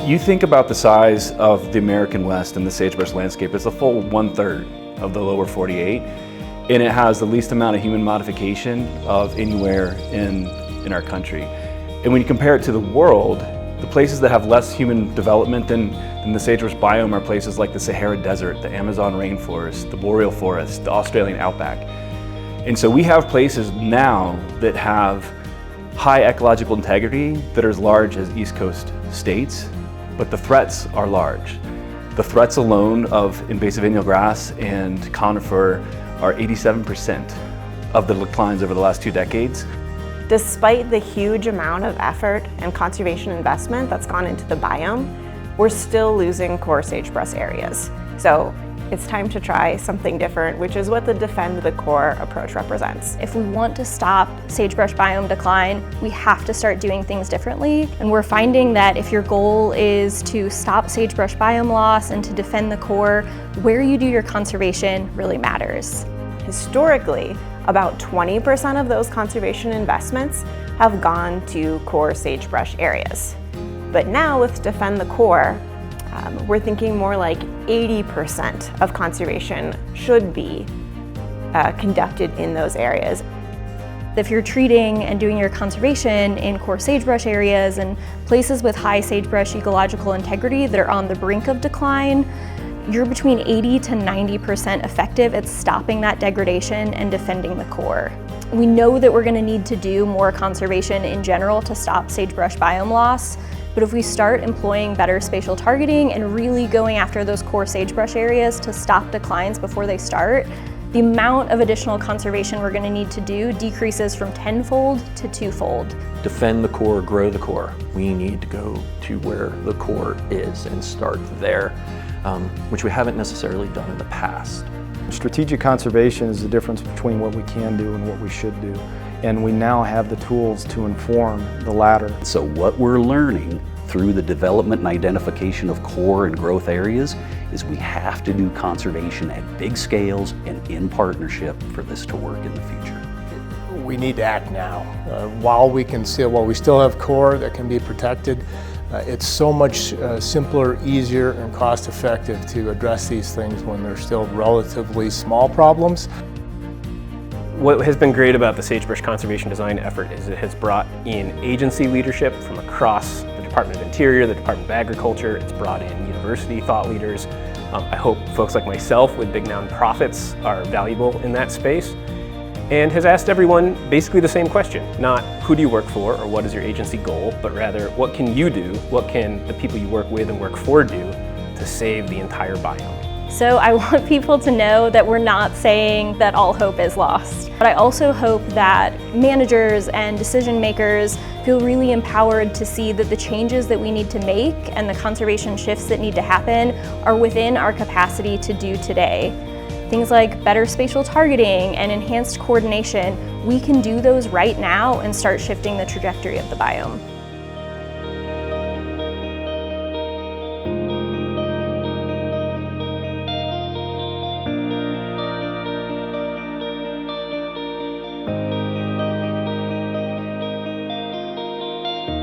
You think about the size of the American West and the sagebrush landscape, it's a full 1/3 of the lower 48, and it has the least amount of human modification of anywhere in our country. And when you compare it to the world, the places that have less human development than the sagebrush biome are places like the Sahara Desert, the Amazon rainforest, the boreal forest, the Australian outback. And so we have places now that have high ecological integrity that are as large as East Coast states, but the threats are large. The threats alone of invasive annual grass and conifer are 87% of the declines over the last 2 decades. Despite the huge amount of effort and conservation investment that's gone into the biome, we're still losing core sagebrush areas. So it's time to try something different, which is what the Defend the Core approach represents. If we want to stop sagebrush biome decline, we have to start doing things differently. And we're finding that if your goal is to stop sagebrush biome loss and to defend the core, where you do your conservation really matters. Historically, about 20% of those conservation investments have gone to core sagebrush areas. But now with Defend the Core, we're thinking more like 80% of conservation should be conducted in those areas. If you're treating and doing your conservation in core sagebrush areas and places with high sagebrush ecological integrity that are on the brink of decline, you're between 80 to 90% effective at stopping that degradation and defending the core. We know that we're going to need to do more conservation in general to stop sagebrush biome loss, but if we start employing better spatial targeting and really going after those core sagebrush areas to stop declines before they start, the amount of additional conservation we're going to need to do decreases from 10-fold to 2-fold. Defend the core, grow the core. We need to go to where the core is and start there, which we haven't necessarily done in the past. Strategic conservation is the difference between what we can do and what we should do. And we now have the tools to inform the latter. So what we're learning through the development and identification of core and growth areas is we have to do conservation at big scales and in partnership for this to work in the future. We need to act now. While we still have core that can be protected, it's so much simpler, easier, and cost-effective to address these things when they're still relatively small problems. What has been great about the sagebrush conservation design effort is it has brought in agency leadership from across the Department of Interior, the Department of Agriculture. It's brought in university thought leaders. I hope folks like myself with big nonprofits are valuable in that space, and has asked everyone basically the same question. Not who do you work for or what is your agency goal, but rather what can you do, what can the people you work with and work for do to save the entire biome. So I want people to know that we're not saying that all hope is lost. But I also hope that managers and decision makers feel really empowered to see that the changes that we need to make and the conservation shifts that need to happen are within our capacity to do today. Things like better spatial targeting and enhanced coordination, we can do those right now and start shifting the trajectory of the biome.